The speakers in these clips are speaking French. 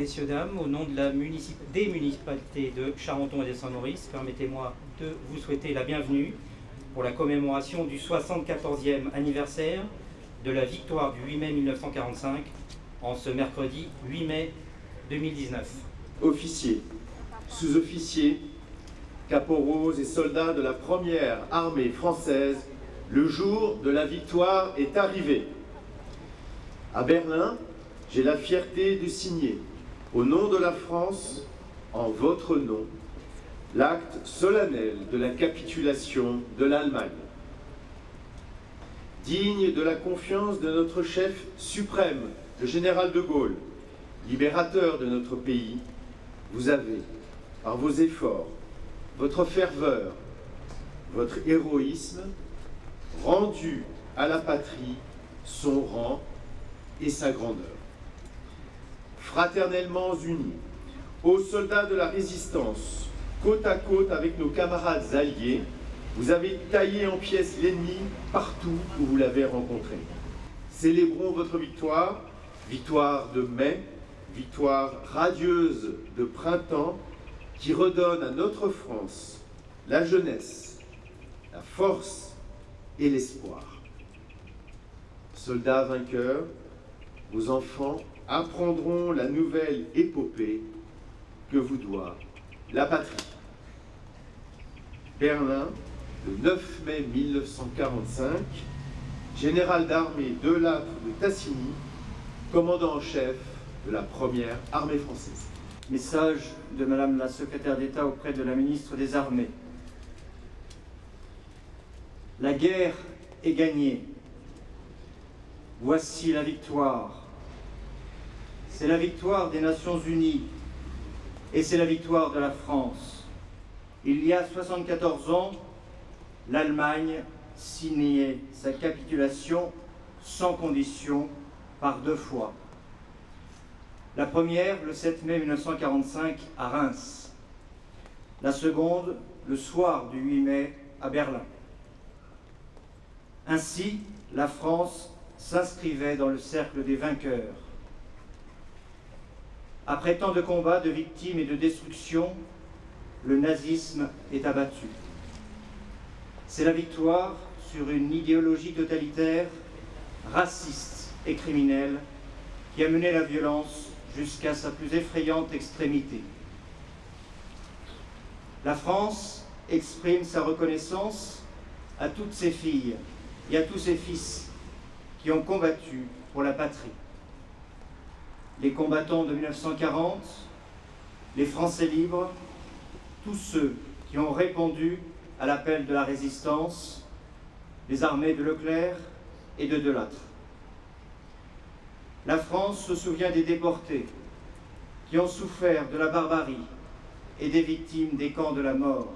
messieurs, dames, au nom de des municipalités de Charenton et de Saint-Maurice, permettez-moi de vous souhaiter la bienvenue pour la commémoration du 74e anniversaire de la victoire du 8 mai 1945 en ce mercredi 8 mai 2019. Officiers, sous-officiers, caporaux et soldats de la première armée française, le jour de la victoire est arrivé. À Berlin, j'ai la fierté de signer, au nom de la France, en votre nom, l'acte solennel de la capitulation de l'Allemagne. Digne de la confiance de notre chef suprême, le général de Gaulle, libérateur de notre pays, vous avez, par vos efforts, votre ferveur, votre héroïsme, rendu à la patrie son rang et sa grandeur. Fraternellement unis, aux soldats de la résistance, côte à côte avec nos camarades alliés, vous avez taillé en pièces l'ennemi partout où vous l'avez rencontré. Célébrons votre victoire, victoire de mai, victoire radieuse de printemps, qui redonne à notre France la jeunesse, la force et l'espoir. Soldats vainqueurs, vos enfants apprendront la nouvelle épopée que vous doit la patrie. Berlin, le 9 mai 1945, général d'armée de Lattre de Tassigny, commandant en chef de la première armée française. Message de Madame la secrétaire d'État auprès de la ministre des Armées. La guerre est gagnée. Voici la victoire. C'est la victoire des Nations Unies et c'est la victoire de la France. Il y a 74 ans, l'Allemagne signait sa capitulation sans condition par 2 fois. La première, le 7 mai 1945, à Reims. La seconde, le soir du 8 mai, à Berlin. Ainsi, la France s'inscrivait dans le cercle des vainqueurs. Après tant de combats, de victimes et de destruction, le nazisme est abattu. C'est la victoire sur une idéologie totalitaire, raciste et criminelle qui a mené la violence jusqu'à sa plus effrayante extrémité. La France exprime sa reconnaissance à toutes ses filles et à tous ses fils qui ont combattu pour la patrie. Les combattants de 1940, les Français libres, tous ceux qui ont répondu à l'appel de la résistance, les armées de Leclerc et de Delattre. La France se souvient des déportés qui ont souffert de la barbarie et des victimes des camps de la mort.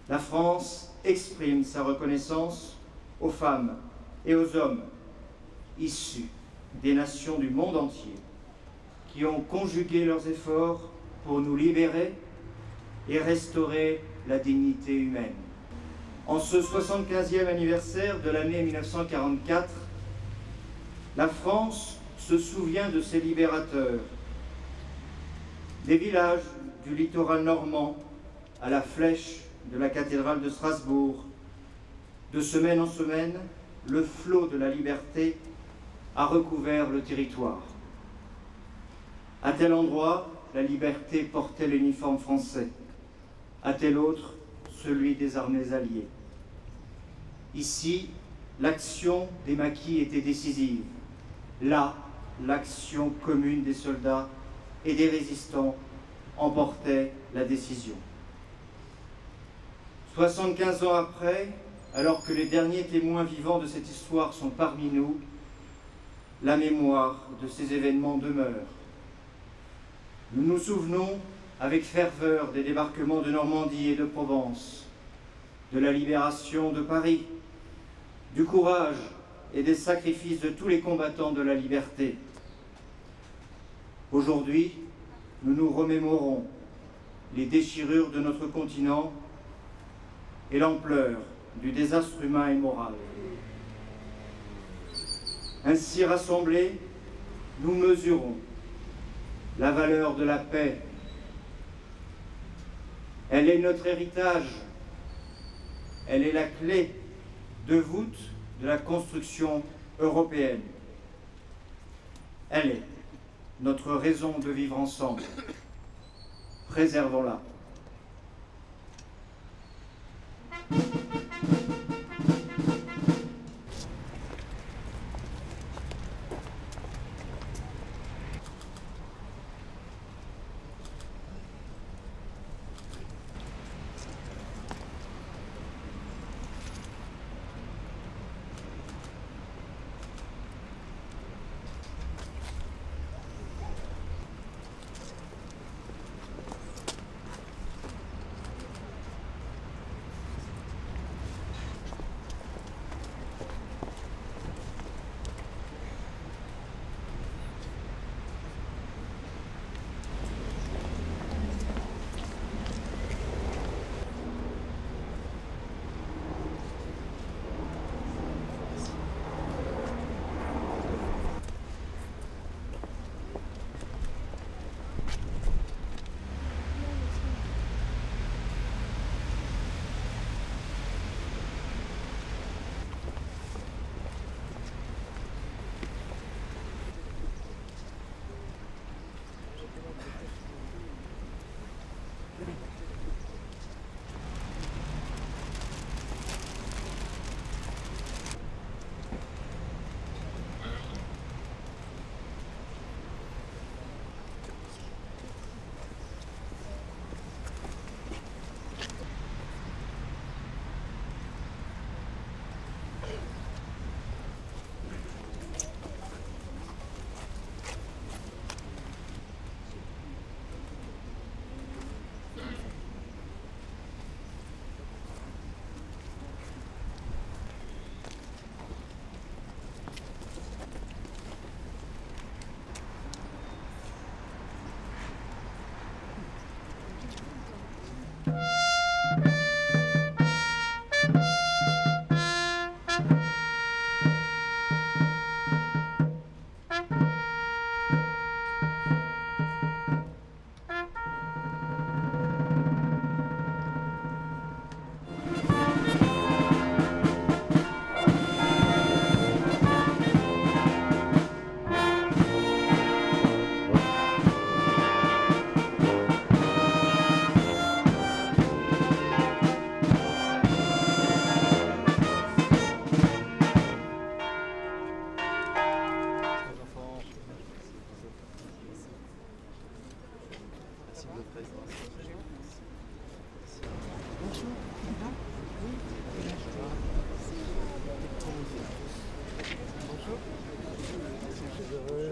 La France exprime sa reconnaissance aux femmes et aux hommes issus des nations du monde entier qui ont conjugué leurs efforts pour nous libérer et restaurer la dignité humaine. En ce 75e anniversaire de l'année 1944, la France se souvient de ses libérateurs, des villages du littoral normand à la flèche de la cathédrale de Strasbourg. De semaine en semaine, le flot de la liberté a recouvert le territoire. À tel endroit, la liberté portait l'uniforme français, à tel autre, celui des armées alliées. Ici, l'action des maquis était décisive. Là, l'action commune des soldats et des résistants emportait la décision. 75 ans après, alors que les derniers témoins vivants de cette histoire sont parmi nous, la mémoire de ces événements demeure. Nous nous souvenons avec ferveur des débarquements de Normandie et de Provence, de la libération de Paris, du courage et des sacrifices de tous les combattants de la liberté. Aujourd'hui, nous nous remémorons les déchirures de notre continent et l'ampleur du désastre humain et moral. Ainsi rassemblés, nous mesurons la valeur de la paix. Elle est notre héritage. Elle est la clé de voûte de la construction européenne. Elle est notre raison de vivre ensemble. Préservons-la.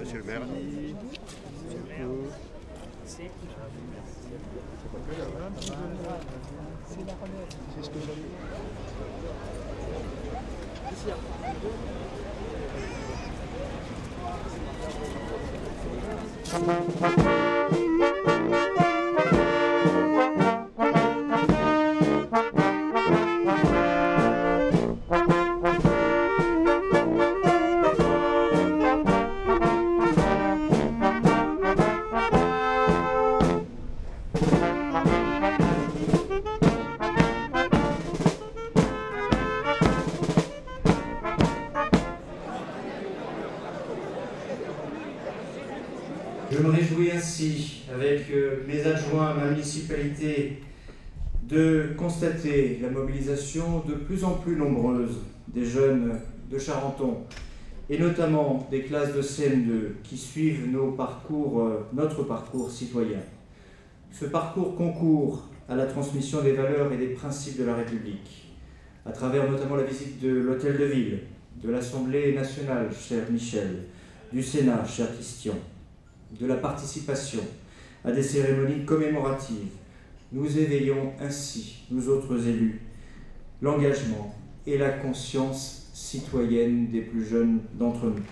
Monsieur le maire. C'est ce que Je me réjouis ainsi, avec mes adjoints à ma municipalité, de constater la mobilisation de plus en plus nombreuse des jeunes de Charenton, et notamment des classes de CM2 qui suivent notre parcours citoyen. Ce parcours concourt à la transmission des valeurs et des principes de la République, à travers notamment la visite de l'Hôtel de Ville, de l'Assemblée nationale, cher Michel, du Sénat, cher Christian, de la participation à des cérémonies commémoratives. Nous éveillons ainsi, nous autres élus, l'engagement et la conscience citoyenne des plus jeunes d'entre nous.